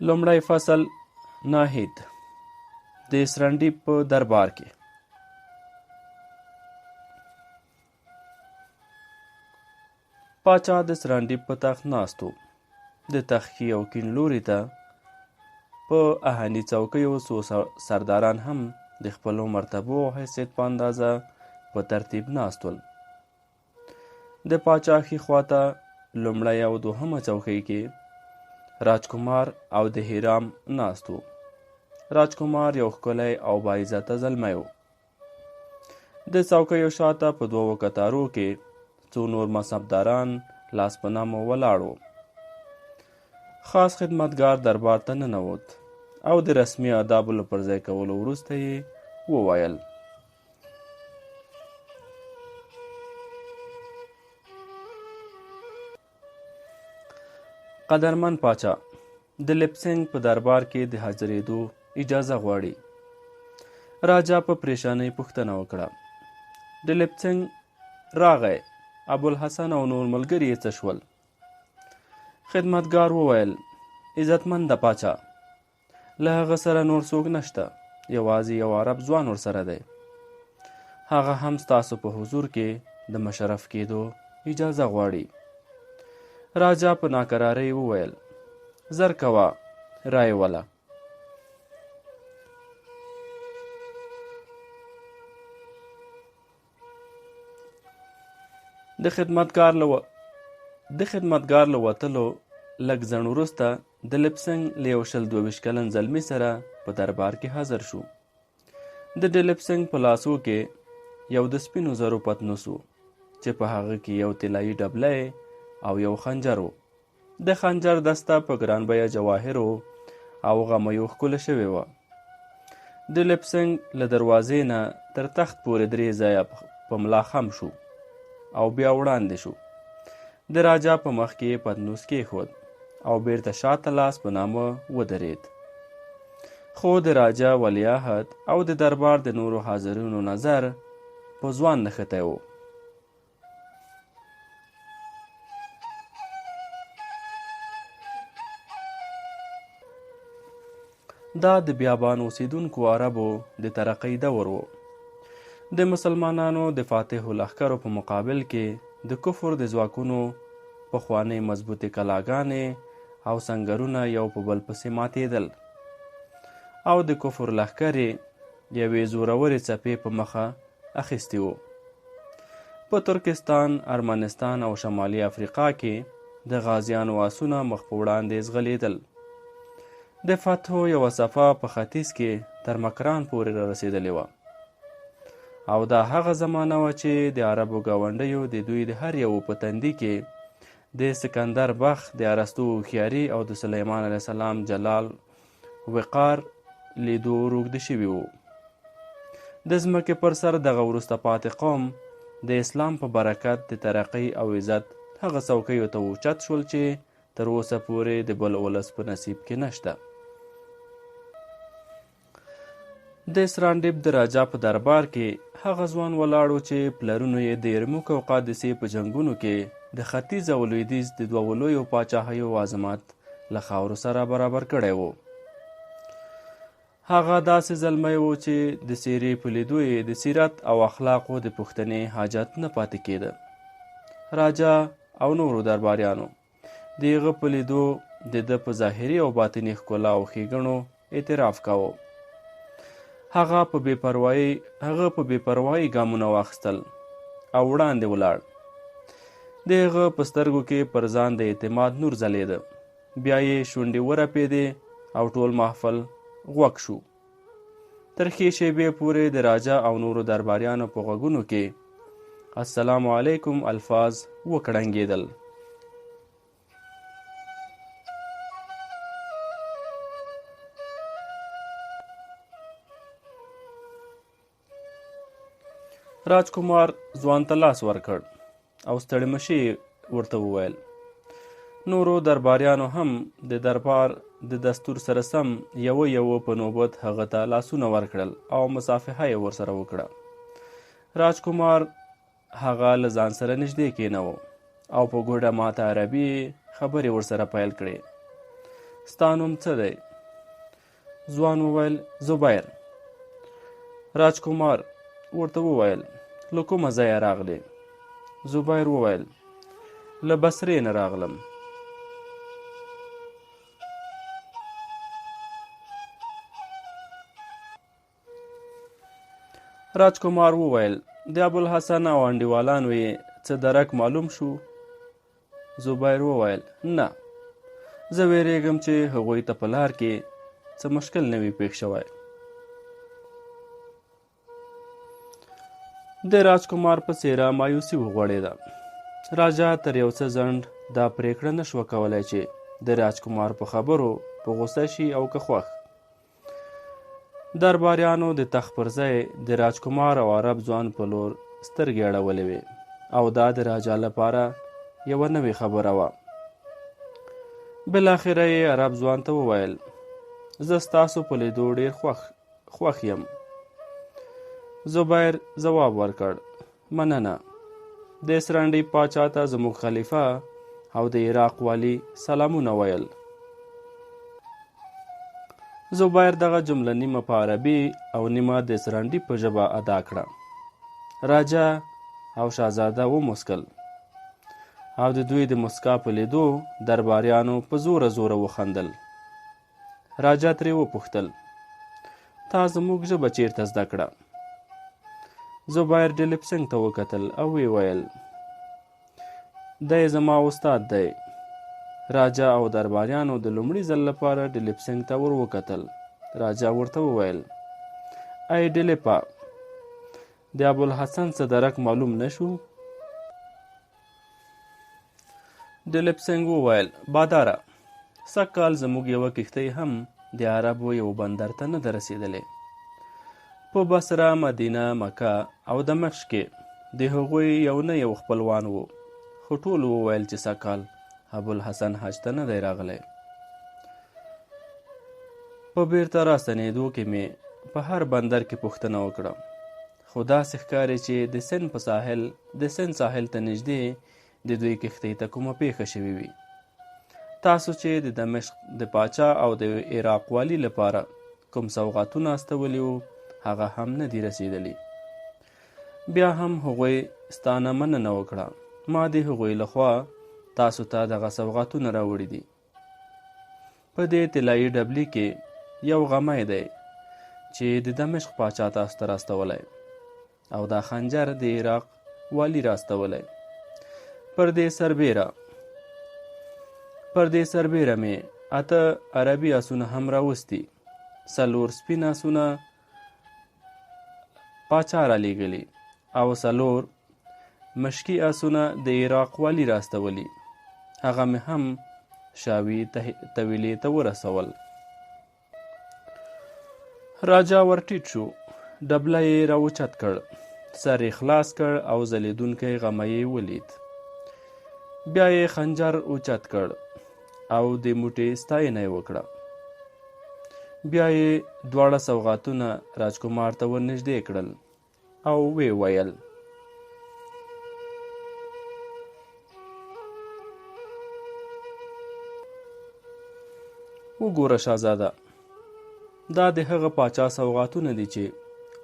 لومړی فصل ناهید د سرنډیب په دربار کې. پاچا د سرنډیب په تخت ناست و. د تخت ښي او کیڼ لوري ته په اهني څوکیو څو سرداران هم د خپلو مرتبو او حیثیت په اندازه په ترتیب ناست ول. د پاچا ښي خواته لومړی او دوهمه څوکۍ کې راجکمار او د هیرام ناست و. راجکمار یو ښکلی او باعزته زلمی و. د څوکیو شاته په دوو کتارو کې څو نور منصبداران لاس په نامه ولاړ وو. خاص خدمتګار دربار ته ننوت او د رسمي آدابو له پرځای کولو وروسته یې وویل: قدرمن پاچا د لپسنګ په دربار کې د حاضرېدو اجازه غواړي. راجا په پریشانۍ پوښتنه وکړه: د لپسنګ راغی، ابوالحسن او نور ملګري یې څه شول؟ خدمتګار وویل: عزتمند پاچا، له هغه سره نور څوک نشته، یوازې یو عرب ځوان ورسره دی. هغه هم ستاسو په حضور کې د مشرف کېدو اجازه غواړي. راجا په ناکرارۍ وویل: زر کوه، رایې وله. د خدمتګار له وتلو لږ ځنډ وروسته د لپسنګ له یو 22 کلن زلمي سره په دربار کې حاضر شو. د لپسنګ په لاسو کې یو د سپینو زرو پتنوس و چې په هغه کې یو طلایي ډبلی او یو خنجر و. د خنجر دسته په ګران بیه جواهرو او غمیو ښکله شوې وه. د لپسنګ له دروازې نه تر تخت پورې 3 ځایه په ملا خم شو او بیا وړاندې شو. د راجا په مخ کې پتنوس کېښود او بیرته شاته لاس په نامه ودرېد. خو د راجا ولیعهد او د دربار د نورو حاضرینو نظر په ځوان نښتی و. دا د بیابان اوسیدونکو عربو د ترقۍ دور و. د مسلمانانو د فاتحو لښکرو په مقابل کې د کفر د ځواکونو پخوانۍ مضبوطې کلاګانې او سنګرونه یو په بل پسې ماتېدل او د کفر لښکر یې یوې زورورې څپې په مخه اخیستي وو. په ترکستان، ارمنستان او شمالي افریقا کې د غازیانو آسونه مخ په وړاندې ځغلېدل. د فتحو یوه صفحه په ختیځ کې تر مکران پورې رارسېدلې وه او دا هغه زمانه وه چې د عربو ګاونډیو د دوی د هر یو په تندي کې د سکندر بخت، د ارسطو هوښیاري او د سلیمان علیه السلام جلال وقار لیدو روږده شوي وو. د ځمکې پر سر دغه وروسته پاتې قوم د اسلام په برکت د ترقۍ او عزت هغه څوکیو ته اوچت شول چې تر اوسه پورې د بل ولس په نصیب کې نشته. د سرانډیب د راجا په دربار کې هغه ځوان ولاړ و چې پلرونو یې د یرموک او قادسیې په جنګونو کې د ختیځ او لویدیځ د دوو لویو پاچاهیو عظمت له خاورو سره برابر کړی و. هغه داسې زلمی و چې د څېرې په لیدو یې د سیرت او اخلاقو د پوښتنې حاجت نه پاتې کېده. راجا او نورو درباریانو د هغه په لیدو د ده په ظاهري او باطني ښکلا او ښېګڼو اعتراف کاوه. هغه په بې پروایي ګامونه واخیستل او وړاندې ولاړ. د هغه په سترګو کې پر ځان د اعتماد نور ځلېده. بیا یې شونډې ورپېدې او ټول محفل غوږ شو. تر ښې شېبې پورې د راجا او نورو درباریانو په غوږونو کې السلام علیکم الفاظ وکړنګېدل. راجکمار ځوان ته لاس ورکړ او ستړي مشي ورته وویل. نورو درباریانو هم د دربار د دستور سره سم یو په نوبت هغه ته لاسونه ورکړل او مصافحه یې ورسره وکړه. راجکمار هغه له ځان سره نږدې کېناوه او په ګوډه ماته عربي خبرې ورسره پیل کړې. ستا نوم څه دی؟ ځوان وویل زبیر. راجکمار ورته وویل له کومه ځایه راغلې؟ زبیر وویل له بصرې نه راغلم. راجکمار وویل د ابوالحسن او انډیوالانو یې څه درک معلوم شو؟ زبیر وویل نه، زه ویریږم چې هغوی ته په لار کې څه مشکل نه وي پېښ شوی. د راجکمار په څېره مایوسي وغوړېده. راجا تر یو څه ځنډ دا پرېکړه نه شوه کولی چې د راجکمار په خبرو په غوسه شي او که خوښ. درباریانو د تخت پر ځای د راجکمار او عرب ځوان په لور سترګې اړولې وې او دا د راجا لپاره یوه نوې خبره وه. بالاخره یې عرب ځوان ته وویل زه ستاسو په لیدو ډېر خوښ یم. زبیر ځواب ورکړ مننه. د اسرانډۍ پاچا ته زموږ خلیفه او د عراق والي سلامونه ویل. زبیر دغه جمله نیمه په عربي او نیمه د اسرانډي په ژبه ادا کړه. راجا او شاهزاده وموسکل او د دوی د مسکا په لیدو درباریانو په زوره زوره وخندل. راجا ترې وپوښتل تا زموږ ژبه چیرته زده کړه؟ زبیر ډیلپسنګ ته وکتل او ویې ویل دی زما استاد دی. راجا او درباریانو د لومړي ځل لپاره ډیلپسنګ ته ور وکتل. راجا ورته وویل ای ډیلپا، د ابوالحسن څه درک معلوم نه شو؟ ډیلپسنګ وویل باداره، سږ کال زموږ یوه کښتۍ هم د عربو یو بندر ته نه ده رسېدلې. په بصره، مدینه، مکه او دمشق کې د هغوی یو نه یو خپلوان وو، خو ټولو وویل چې سږ کال ابوالحسن حج ته نه دی راغلی. په بیرته راستنېدو کې مې په هر بندر کې پوښتنه وکړه، خو داسې ښکاري چې د سند ساحل ته نږدې د دوی کښتۍ ته کومه پیښه شوې وي. تاسو چې د دمشق د پاچا او د عراق والي لپاره کوم سوغاتونه استولي وو هغه هم نه دي رسېدلي. بیا هم هغوی ستا نه مننه وکړه. ما د هغوی لخوا تاسو ته دغه سوغاتونه راوړي دي. په دې طلایي ډبلي کې یو غمی دی چې د دمشق پاچا تاسو ته راستولی، او دا خنجر د عراق والي راستولی. پر دې سربیره مې 8 عربي آسونه هم راوستي، 4 سپین آسونه پاچا را لیږلي او 4 مشکي آسونه د عراق والي راستولي. هغه مې هم شاوي طویلې ته ورسول. راجا ورټیټ شو، ډبله یې راوچت کړ، سر یې خلاص کړ او ځلېدونکی غمی یې ولید. بیا یې خنجر اوچت کړ او د موټې ستاینه یې وکړه. بیا یې دواړه سوغاتونه راجکمار ته ورنږدې کړل او ویې ویل وګوره شهزاده، دا د هغه پاچا سوغاتونه دي چې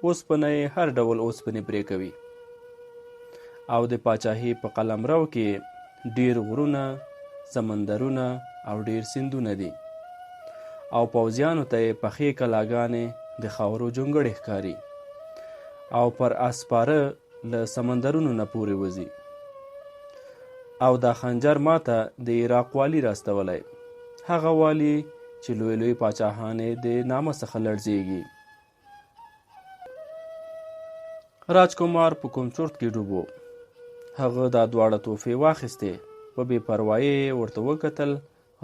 اوسپنه یې هر ډول اوسپنې پرې کوي، او د پاچاهي په قلمرو کې ډیر غرونه، سمندرونه او ډیر سیندونه دي، او پوځیانو ته یې پخې کلاګانې د خاورو جونګړې ښکاري، او پر اسپاره له سمندرونو نه پورې وځي. او دا خنجر ماته د عراق والي راستولی، هغه والي چې لوی لوی پاچاهان یې د نامه څخه لړزېږي. راجکمار په کوم چورت کې ډوب و. هغه دا دواړه تحفې واخیستې، په بې پروایۍ ورته وکتل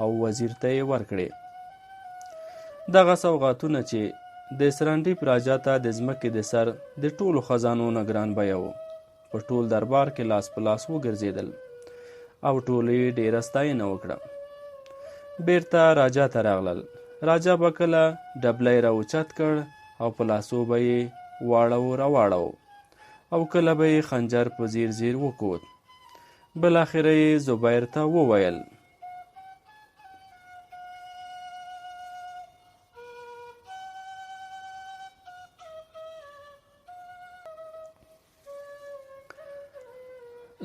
او وزیر ته یې ورکړې. دغه سوغاتونه چې د اسرانډیپ راجا ته د ځمکې د سر د ټولو خزانو نه ګران بیه و، په ټول دربار کې لاس په لاس وګرځېدل او ټولو یې ډېره ستاینه وکړه. بیرته راجا ته راغلل. راجا به کله ډبلی راوچت کړ او په لاسو به یې واړو راواړو، او کله به یې خنجر په زیر زیر وکوت. بالاخره یې زبیر ته وویل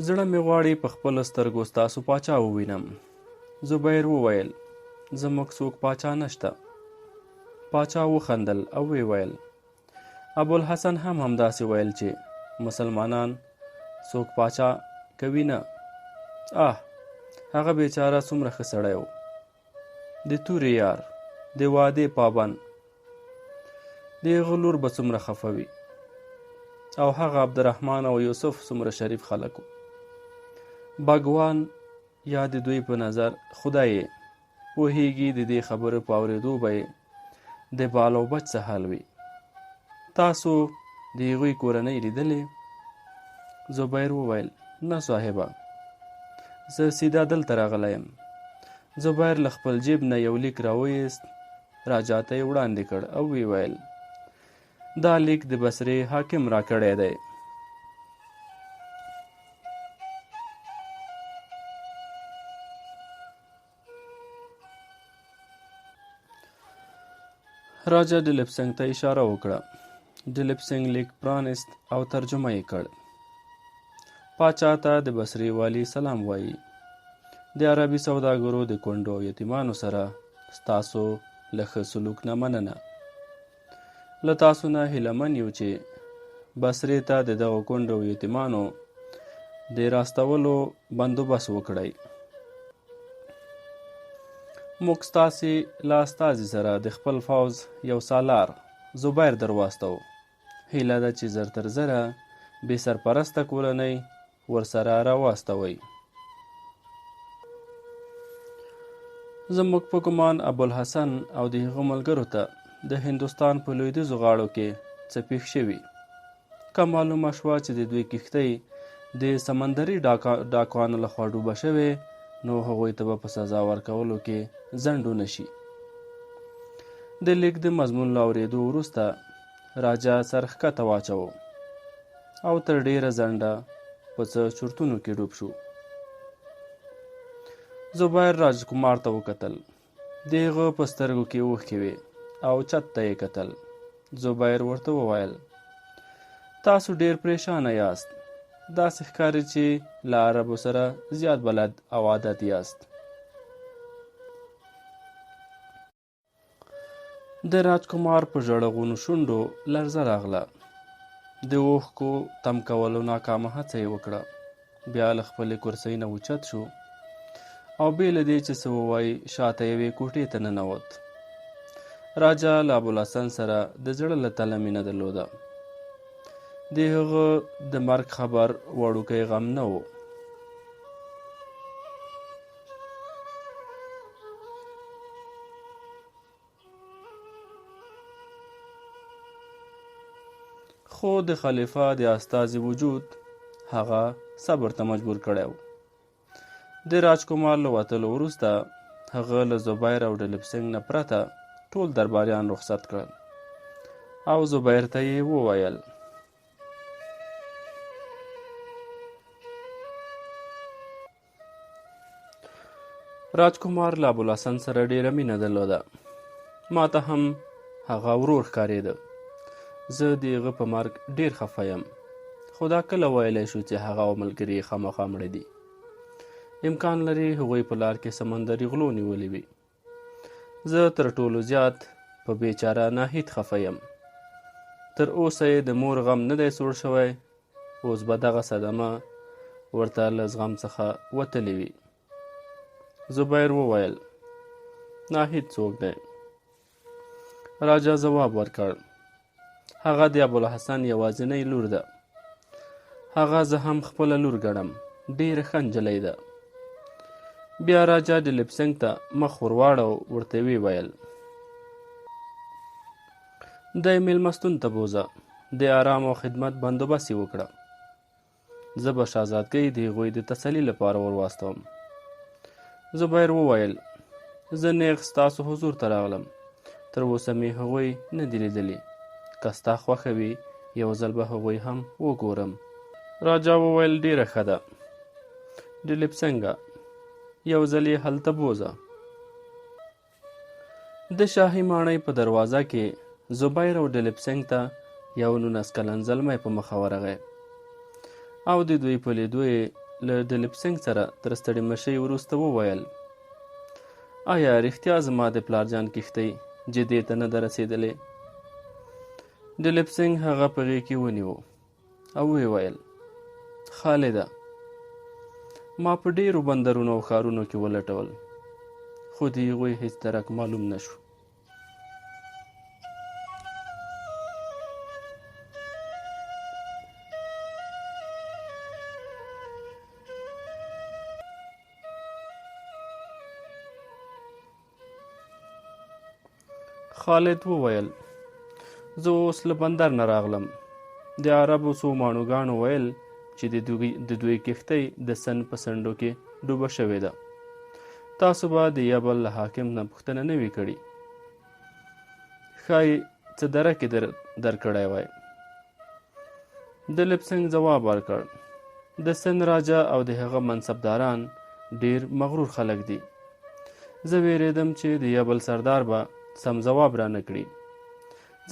زړه مې غواړي په خپلو سترګو ستاسو پاچا ووینم. زبیر وویل زموږ څوک پاچا نشته. پاچا وخندل او وی ویل ابوالحسن هم همداسې ویل چې مسلمانان څوک پاچا کوي نه. هغه بیچاره څومره ښه سړی و، د تورې یار، د وعدې پابند، د هغه لور به څومره خفه وي، او هغه عبدالرحمن او یوسف څومره شریف خلک و. باګوان یا د دوی په نظر خدای پوهیږي د دې خبرو په اورېدو به یې د بال او بچ څه حال وي. تاسو د هغوی کورنۍ لیدلې؟ زبیر وویل نه صاحبه، زه سیده دلته راغلی یم. زبیر له خپل جیب نه یو لیک راویست، راجا ته یې وړاندې کړ او وی ویل دا لیک د بصرې حاکم راکړی دی. راجا ډلپسنګ ته اشاره وکړه. ډلپسنګ لیک پرانست او ترجمه یې کړ. پاچا ته د بصرې والی سلام وایي. د عربي سوداګرو د کونډو او یتیمانو سره ستاسو له ښه سلوک نه مننه. له تاسو نه هیله من یو چې بصرې ته د دغو کونډو او یتیمانو د راستولو بندوبست وکړئ. موږ ستاسې له استازي سره د خپل پوځ یو سالار زبیر در واستو. هیله ده چې زر تر زره بې سرپرسته کورنۍ ورسره راواستوئ. زموږ په ګمان ابوالحسن او د هغه ملګرو ته د هندوستان په لویدیځو غاړو کې څه پېښ شوي. که معلومه شوه چې د دوی کښتۍ د سمندري ډاکوانو لخوا ډوبه شوې، نو هغوی ته به په سزا ورکولو کې ځنډ ونه شي. د لیک د مضمون له اورېدو وروسته راجا سر ښکته واچوه او تر ډېره ځنډه په څه چورتونو کې ډوب شو. زبیر راجکمار ته وکتل. د هغه په سترګو کې اوښکې وې او چت ته یې کتل. زبیر ورته وویل تاسو ډېر پریشانه یاست. داسې ښکاري چې له عربو سره زیات بلد او عادت یاست. د راجکمار په ژړغونو شونډو لرزه راغله. د اوښکو تم کولو ناکامه هڅه یې وکړه. بیا له خپلې کرسۍ نه اوچت شو او بې له دې چې څه ووایي شاته یوې کوټې ته ننوت. راجا له ابوالحسن سره د زړه له تله مینه درلوده. د هغه د مرګ خبر وړوکی غم نه و. خو د خلیفه د استازي وجود هغه صبر ته مجبور کړی و. د راجکمار له وتلو وروسته هغه له زبیر او ډلپسنګ نه پرته ټول درباریان رخصت کړل او زبیر ته یې وویل راجکمار له ابوالحسن سره ډېره مینه درلوده. ما ته هم هغه ورور ښکارېده. زه د هغه په مرګ ډېر خفه یم، خو دا کله ویلی شو چې هغه او ملګري یې خامخا مړه دي. امکان لري هغوی په لار کې سمندري غلو نیولې وي. زه تر ټولو زیات په بیچاره ناهید خفه یم. تر اوسه یې د مور غم نه دی سوړ شوی. اوس به دغه صدمه ورته له زغم څخه وتلې وي. زبیر وویل ناهید څوک دی؟ راجا ځواب ورکړ هغه د ابوالحسن یوازینۍ لور ده. هغه زه هم خپله لور ګڼم. ډېره ښه نجلۍ ده. بیا راجا ډلپسنګ ته مخ ورواړو، ورته ویې ویل دی میلمستون ته بوځه، د آرام او خدمت بندوبست یې وکړه. زه به شهزادګۍ د هغوی د تسلي لپاره ورواستوم. زبیر وویل زه نیغ ستاسو حضور ته راغلم. تر اوسه مې هغوی نه دي لیدلي. که ستا خوښه وي یو ځل به هغوی هم وګورم. راجا وویل ډېره ښه ده. ډلپسنګه یو ځل یې هلته بوځه. د شاهي ماڼۍ په دروازه کې زبیر او ډلپسنګ ته یو 19 کلن زلمی په مخه ورغی او د دوی په لیدو یې له دلیپسنګ سره تر ستړي مشۍ وروسته وویل: آیا رښتیا زما د پلارجان کښتۍ جدې ته نه ده رسېدلې؟ دلیپسنګ هغه په غېږ کې ونیو او ویې ویل: خالده، ما په ډېرو بندرونو او ښارونو کې ولټول، خو د هغوی هېڅ درک معلوم نه شو. خالد وویل: زه اوس له بندر نه راغلم. د عربو څو ماڼوګانو ویل چې د دوی کښتۍ د سن په څنډو کې ډوبه شوې ده. تاسو به د یبل له حاکم نه پوښتنه نه وي کړې. ښایي څه درک یې درکړی وای. دلیپسنګ ځواب ورکړ: د سن راجا او د هغه منصبداران ډېر مغرور خلک دي. زه ویرېدم چې د یبل سردار به سم ځواب را نه کړي،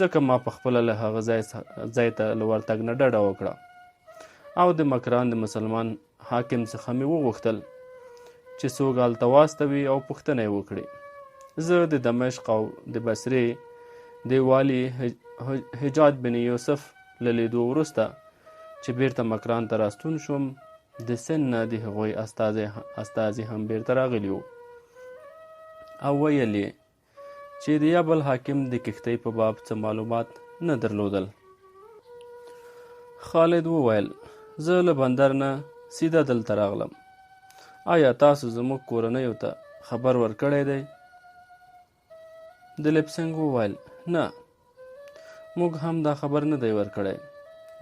ځکه ما په خپله له هغه ځای ته له ورتګ نه ډډه وکړه او د مکران د مسلمان حاکم څخه مې وغوښتل چې څوک هلته واستوي او پوښتنه یې وکړي. زه د دمشق او د بصرې د والي حجاج بن یوسف له لیدو وروسته چې بیرته مکران ته راستون شوم، د سن نه د هغوی استازي هم بیرته راغلي وو او ویل یې چې د یبل حاکم د کښتۍ په باب څه معلومات نه درلودل. خالد وویل: زه له بندر نه سیده دلته راغلم. آیا تاسو زموږ کورنیو ته خبر ورکړی دی؟ دلیپسنګ وویل: نه، موږ هم دا خبر نه دی ورکړی.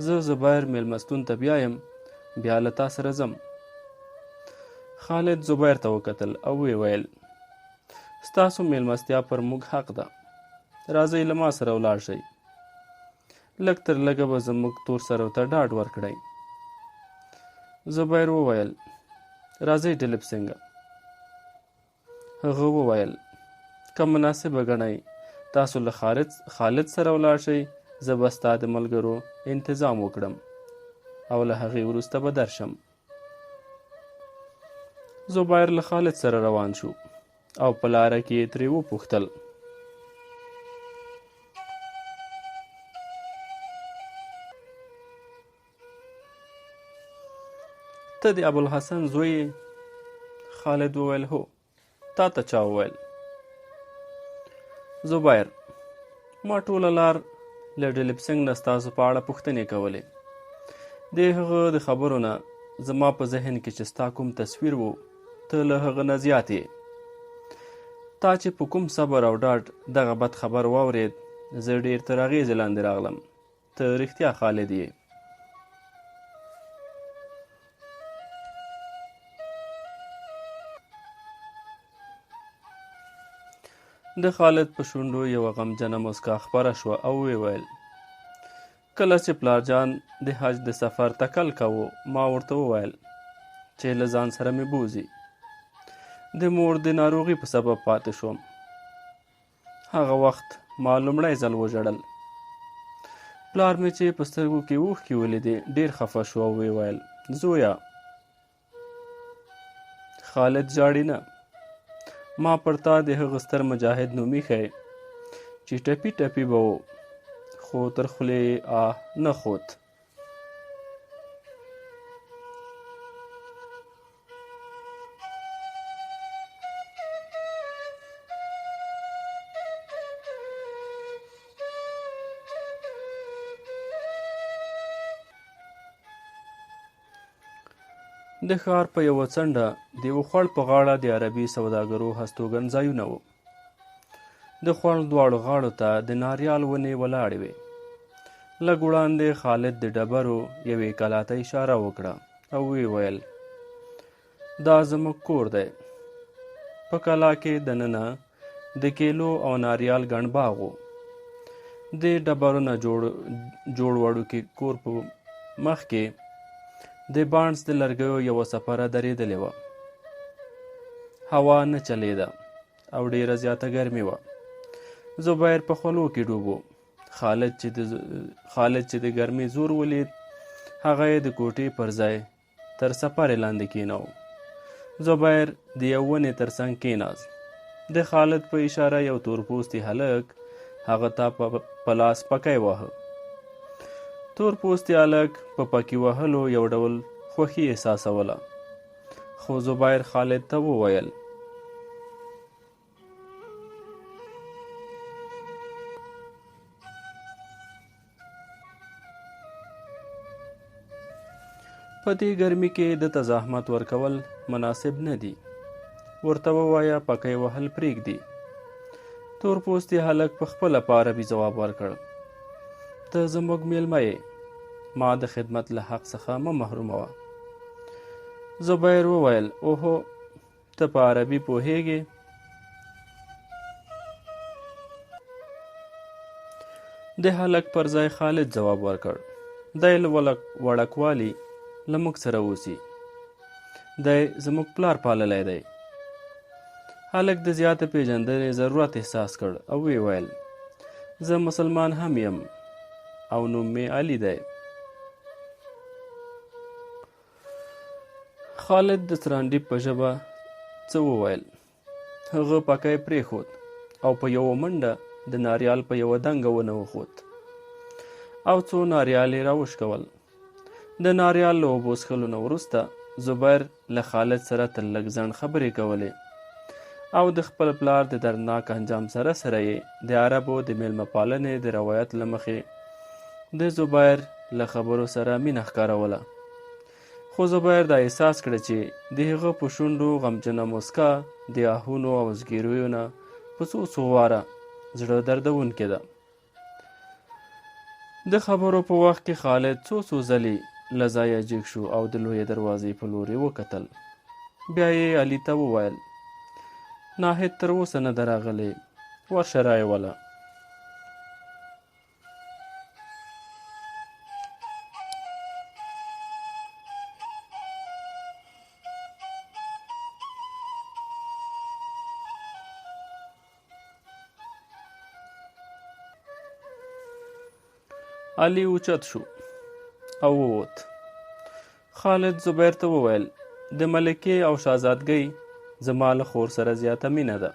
زه زبیر میلمستون ته بیایم، بیا له تا سره ځم. خالد زبیر ته وکتل او ویې ویل: ستاسو میلمستیا پر موږ حق ده. راځئ له ما سره ولاړ شئ. لږ تر لږه به زموږ تور سرو ته ډاډ ورکړئ. زبیر وویل: راځئ دلیپسنګه. هغه وویل: که مناسبه ګڼئ تاسو له خالد سره ولاړ شئ، زه به ستا د ملګرو انتظام وکړم او له هغې وروسته به درشم. زبیر له خالد سره روان شو او په لاره کې یې ترې وپوښتل: ته د ابوالحسن زوی یې؟ خالد وویل: هو. تا ته چا وویل؟ زبیر: ما ټوله لار له دلیپسنګ نه ستاسو په اړه پوښتنې کولې. د هغه د خبرو نه زما په ذهن کې چې ستا کوم تصویر و، ته له هغه نه زیات یې. تا چې په کوم صبر او ډاډ دغه بد خبر واورېد، زه ډېر تر اغېزې لاندې راغلم. ته رښتیا خالد یې. د خالد په شونډو یوه غمجنه مسکا خپره شوه او ویې ویل: کله چې پلارجان د حج د سفر تکل کوو، ما ورته وویل چې له ځان سره مې بوځي. د مور د ناروغي په سبب پاتې شوم. هغه وخت ما لومړی ځل وژړل. پلار مې چې په سترګو کې اوښکې ولیدې ډېر خفه شو او ویې ویل: زویه. خالد ژاړي نه. ما پر تا د هغه ستر مجاهد نوم ایښی چې ټپي ټپي به و، خو تر خولې یې نه خوت. د ښار په یوه څنډه د یوه خوړ په غاړه د عربي سوداګرو هستوګن ځایونه وو. د خوړ دواړو غاړو ته د ناریال ونې ولاړې وې. لږ وړاندې خالد د ډبرو یوې کلا ته اشاره وکړه او ویې ویل: دا زموږ کور دی. په کلا کې دننه د کیلو او ناریال ګڼ باغ و. د ډبرو نه جوړ وړوکی کور په مخ کې د بانډز د لرګیو یوه سپره درېدلې وه. هوا نه چلیده او ډېره زیاته ګرمي وه. زبیر په خولو کې ډوب و. خالد چې د ګرمۍ زور ولید، هغه یې د کوټې پر ځای تر سپرې لاندې کېناو. زبیر د یو ونې تر څنګ کېناست. د خالد په اشاره یو تورپوستي هلک هغه ته په لاس پکی واهه. تورپوستي هلک په پکي وهلو یو ډول خوښي احساسوله، خو زبیر خالد ته وویل په دې ګرمي کې د ته زحمت ورکول مناسب نه دي، ورته ووایه پکی وهل پرېږدي. تورپوستي هلک په خپله په عربي ځواب ورکړ، ته زموږ میلمه یې، ما د خدمت له حق څخه مه محروموه. زبیر وویل اوهو، ته په عربي پوهیږې؟ د هلک پر ځای خالد ځواب ورکړ، دی له وړکوالي له موږ سره اوسي، دی زموږ پلار پاللی دی. هلک د زیاته پیژندنې ضرورت احساس کړ او ویې ویل زه مسلمان هم یم او نوم مې علي دی. خالد د سرانډي په ژبه څه وویل. هغه پکی پرېښود او په یوه منډه د ناریال په یوه دنګه ونه وخوت او څو ناریال یې راوشکول. د ناریال له اوبو څښلو نه وروسته زبیر له خالد سره تر لږ ځنډ خبرې کولې او د خپل پلار د دردناک انجام سره سره یې د عربو د میلمه پالنې د روایت له مخې د زبیر له خبرو سره مینه ښکاروله. خو زبیر دا احساس کړه چې د هغه په شونډو غمجنه موسکا د آهونو او زګیرویو نه په څو واره زړه دردونکې ده. د خبرو په وخت کې خالد څو ځلې له ځایه جګ شو او د لویې دروازې په لورې وکتل. بیا یې علي ته وویل ناهید تر اوسه نه ده راغلی، ورشه رایې وله. علي اوچت شو او ووت. خالد زبیر ته وویل د ملکې او شهزادګۍ زما له خور سره زیاته مینه ده.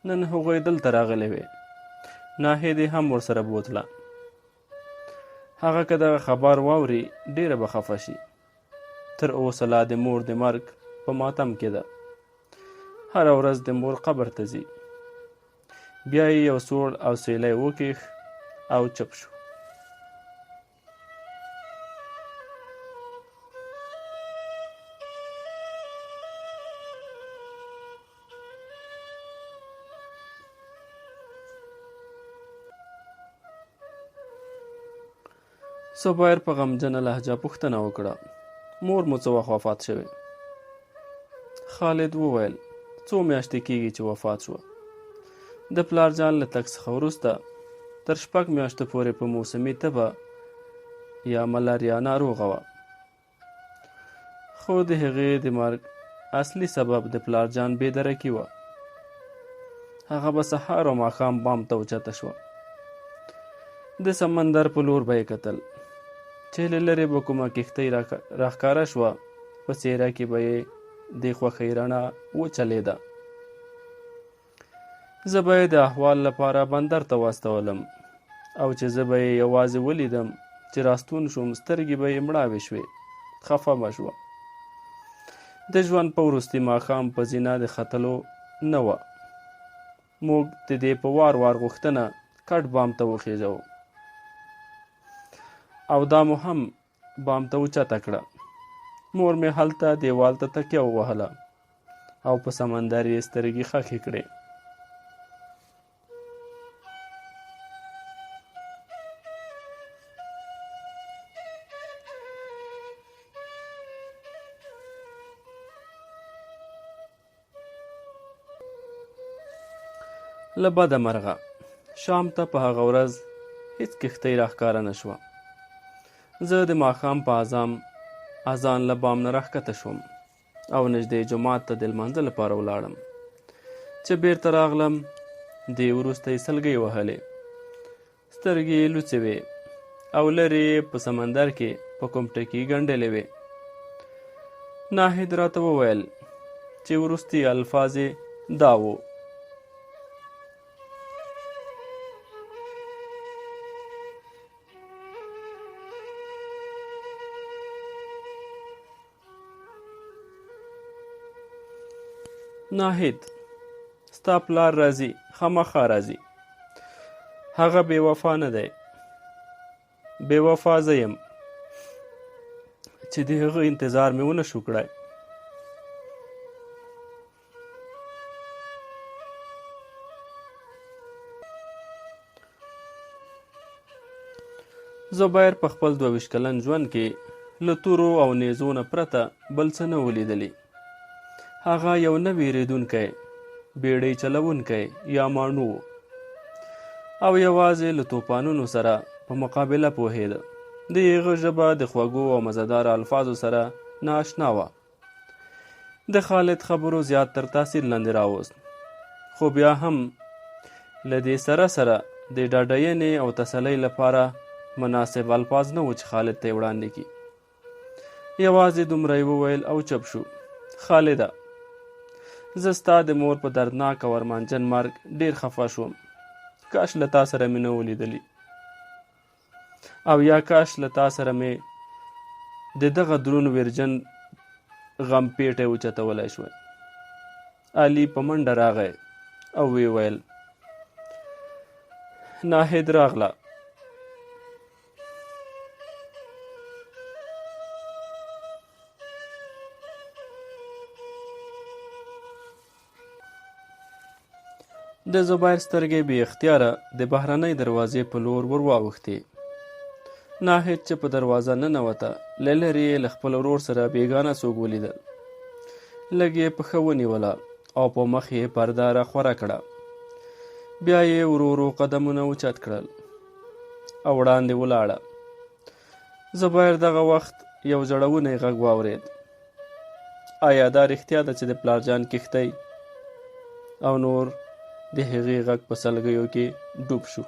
نن هغوی دلته راغلی وې، ناهید یې هم ورسره بوتله. هغه که دغه خبر واوري ډیره به خفه شي. تر اوسه لا د مور د مرګ په ماتم کې ده، هره ورځ د مور قبر ته ځي. بیا یې یو سوړ او سیلی وکیښ او چپ شو. زبیر په غمجنه لهجه پوښتنه وکړه مور مو څه وخت وفات شوې؟ خالد وویل څو میاشتې کېږي چې وفات شوه. د پلارجان له تګ څخه وروسته تر 6 میاشتو پورې په موسمي تبه یا ملاریا ناروغه وه. خو د هغې د مرګ اصلي سبب د پلارجان بېدرکي وه. هغه به سهار او ماښام بام ته اوچته شوه. د سمندر په لور به یې کتل چې له لرې به کومه کښتۍ راښکاره شوه، په څېره کې به یې د خوښۍ رڼا وچلېده. زه به یې د احوال لپاره بندر ته واستولم او چې زه به یې یوازې ولیدم چې راستون شوم سترګې به یې مړاوې شوې، خفه به شوه. د ژوند په وروستي ماښام په زینه د ختلو نه وه. موږ د دې په وار غوښتنه کټ بام ته وخېژو او دا مو هم بام ته اوچته کړه. مور مې هلته دیوال ته تکیه ووهله او په سمندر یې سترګې خښې کړې. له بده مرغه شام ته په هغه ورځ هیڅ کښتۍ راښکاره نه شوه. زه د ماښام په اذان له بام نه راښکته شوم او نږدې جومات ته د لمانځه لپاره ولاړم. چې بیرته راغلم دې وروسته یې سلګۍ وهلې، سترګې یې لوڅې وې او لرې په سمندر کې په کوم ټکي ګنډلې وې. ناهید راته وویل چې وروستي الفاظ یې دا وو: ناهید، ستا پلار راځي، خامخا راځي. هغه بې وفا نه دی، بې وفا زه یم چې د هغه انتظار مې ونه شو کړی. زبیر په خپل 22 کلن ژوند کې له تورو او نیزو نه پرته بل څه نه ولیدلي. هغه یو نه ویرېدونکی بیړۍ چلوونکی یا ماڼو و او یوازې له توپانونو سره په مقابله پوهېده. د هغه ژبه د خوږو او مزهدار الفاظو سره نااشنا وه. د خالد خبرو زیات تر تاثیر لاندې راوست، خو بیا هم له دې سره د ډاډینې او تسلۍ لپاره مناسب الفاظ نه و چې خالد ته یې وړاندې کړي. یوازې دومره یې وویل او چپ شو: خالده، زه ستا د مور په دردناک او ارمانجن مرګ ډېر خفه شوم. کاش له تا سره مې نه ولیدلي، او یا کاش له تا سره مې د دغه دروند ویرجن غم پیټی اوچتولی شوی. علي په منډه راغی او ویې ویل: ناهید راغله. د زبیر سترګې بې اختیاره د بهرنۍ دروازې په لور ور واوښتې. ناهید چې په دروازه ننوته، له لرې یې له خپل ورور سره بېګانه څوک ولیدل. لږ یې پښه ونیوله او په مخ یې پرده راخوره کړه. بیا یې ورو ورو قدمونه اوچت کړل او وړاندې ولاړه. زبیر دغه وخت یو زړونی غږ واورېد. آیا دا رښتیا ده چې د پلارجان کښتۍ؟ او نور د هغې غږ په سلګیو کې ډوب شو.